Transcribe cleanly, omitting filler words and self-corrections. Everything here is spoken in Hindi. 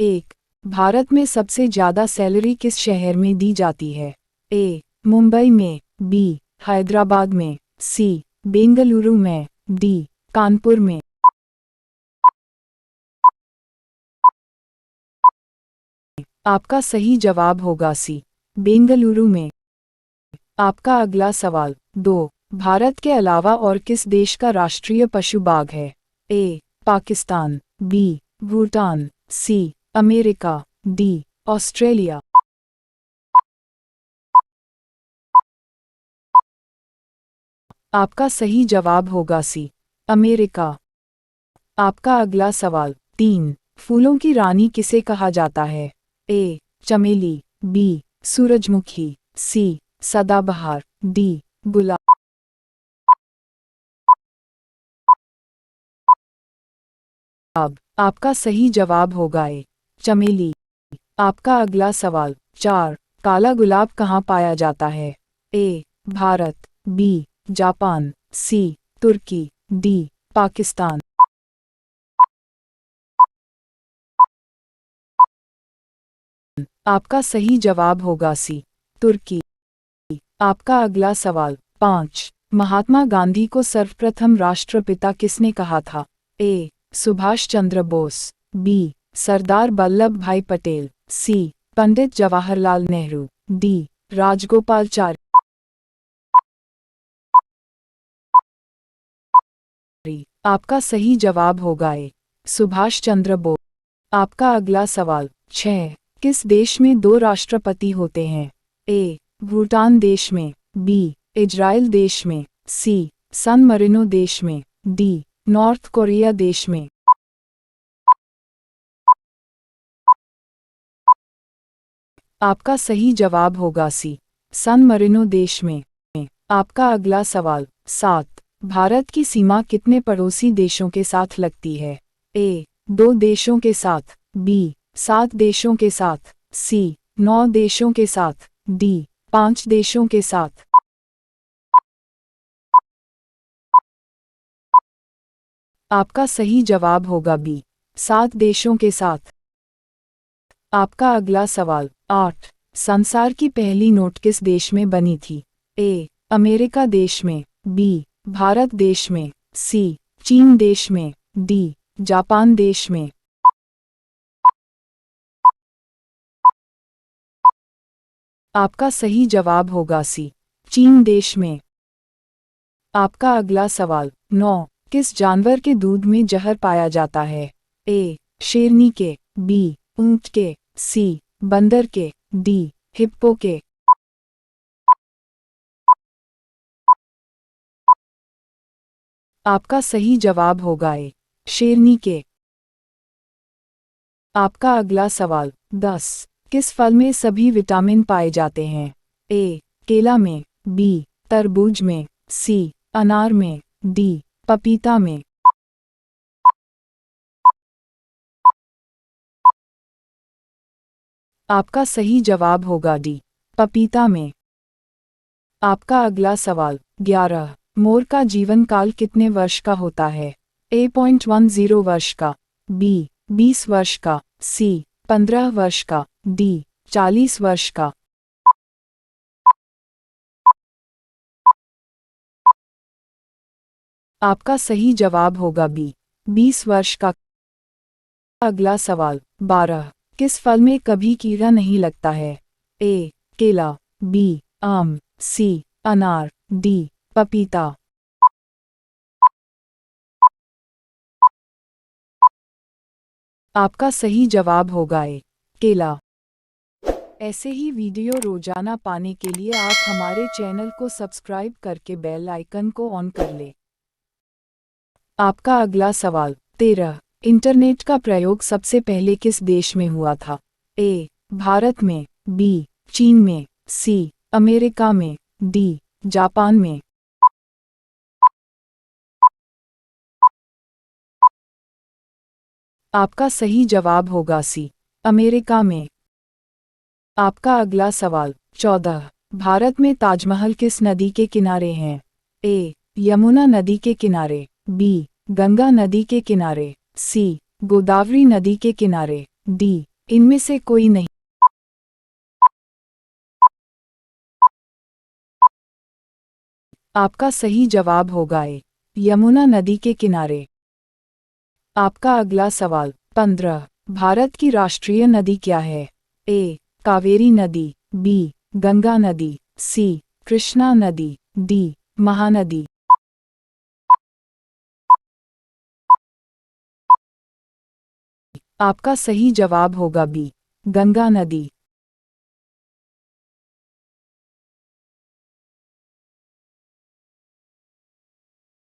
एक, भारत में सबसे ज़्यादा सैलरी किस शहर में दी जाती है? ए. मुंबई में, बी. हैदराबाद में, सी. बेंगलुरु में, डी. कानपुर में। आपका सही जवाब होगा सी. बेंगलुरु में। आपका अगला सवाल 2. भारत के अलावा और किस देश का राष्ट्रीय पशु बाघ है? A. Pakistan, B. Bhutan, C. America, D. Australia. आपका सही जवाब होगा सी. अमेरिका। आपका अगला सवाल 3. फूलों की रानी किसे कहा जाता है? ए. चमेली, बी. सूरजमुखी, सी. सदाबहार, डी. गुलाब। आपका सही जवाब होगा ए. चमेली। आपका अगला सवाल 4. काला गुलाब कहाँ पाया जाता है? ए. भारत, बी. जापान, सी. तुर्की, डी. पाकिस्तान। आपका सही जवाब होगा सी. तुर्की। आपका अगला सवाल 5. महात्मा गांधी को सर्वप्रथम राष्ट्रपिता किसने कहा था? ए. सुभाष चंद्र बोस, बी. सरदार वल्लभ भाई पटेल, सी. पंडित जवाहरलाल नेहरू, डी. राजगोपालचारी। आपका सही जवाब होगा ए. सुभाष चंद्र बोस। आपका अगला सवाल 6. किस देश में 2 राष्ट्रपति होते हैं? ए. भूटान देश में, बी. इजराइल देश में, सी. सान मरीनो देश में, डी. नॉर्थ कोरिया देश में। आपका सही जवाब होगा सी. सान मरीनो देश में। आपका अगला सवाल 7. भारत की सीमा कितने पड़ोसी देशों के साथ लगती है? ए. 2 देशों के साथ, बी. 7 देशों के साथ, सी. 9 देशों के साथ, डी. 5 देशों के साथ। आपका सही जवाब होगा बी. 7 देशों के साथ। आपका अगला सवाल 8. संसार की पहली नोट किस देश में बनी थी? ए. अमेरिका देश में, बी. भारत देश में, सी. चीन देश में, डी. जापान देश में। आपका सही जवाब होगा सी. चीन देश में। आपका अगला सवाल 9. किस जानवर के दूध में जहर पाया जाता है? ए. शेरनी के, बी. ऊंट के, सी. बंदर के, डी. हिप्पो के। आपका सही जवाब होगा ए. शेरनी के। आपका अगला सवाल 10. किस फल में सभी विटामिन पाए जाते हैं? ए. केला में, बी. तरबूज में, सी. अनार में, डी. पपीता में। आपका सही जवाब होगा डी. पपीता में। आपका अगला सवाल 11. मोर का जीवन काल कितने वर्ष का होता है? ए. 10 वर्ष का, बी. 20 वर्ष का, सी. 15 वर्ष का, डी. 40 वर्ष का। आपका सही जवाब होगा बी. 20 वर्ष का। अगला सवाल 12. किस फल में कभी कीड़ा नहीं लगता है? ए. केला, बी. आम, सी. अनार, डी. पपीता। आपका सही जवाब होगा ए. केला। ऐसे ही वीडियो रोजाना पाने के लिए आप हमारे चैनल को सब्सक्राइब करके बेल आइकन को ऑन कर ले। आपका अगला सवाल 13. इंटरनेट का प्रयोग सबसे पहले किस देश में हुआ था? ए. भारत में, बी. चीन में, सी. अमेरिका में, डी. जापान में। आपका सही जवाब होगा सी. अमेरिका में। आपका अगला सवाल 14. भारत में ताजमहल किस नदी के किनारे हैं? ए. यमुना नदी के किनारे, बी. गंगा नदी के किनारे, सी. गोदावरी नदी के किनारे, डी. इनमें से कोई नहीं। आपका सही जवाब होगा ए, यमुना नदी के किनारे। आपका अगला सवाल 15। भारत की राष्ट्रीय नदी क्या है? ए. कावेरी नदी, बी. गंगा नदी, सी. कृष्णा नदी, डी. महानदी। आपका सही जवाब होगा बी. गंगा नदी।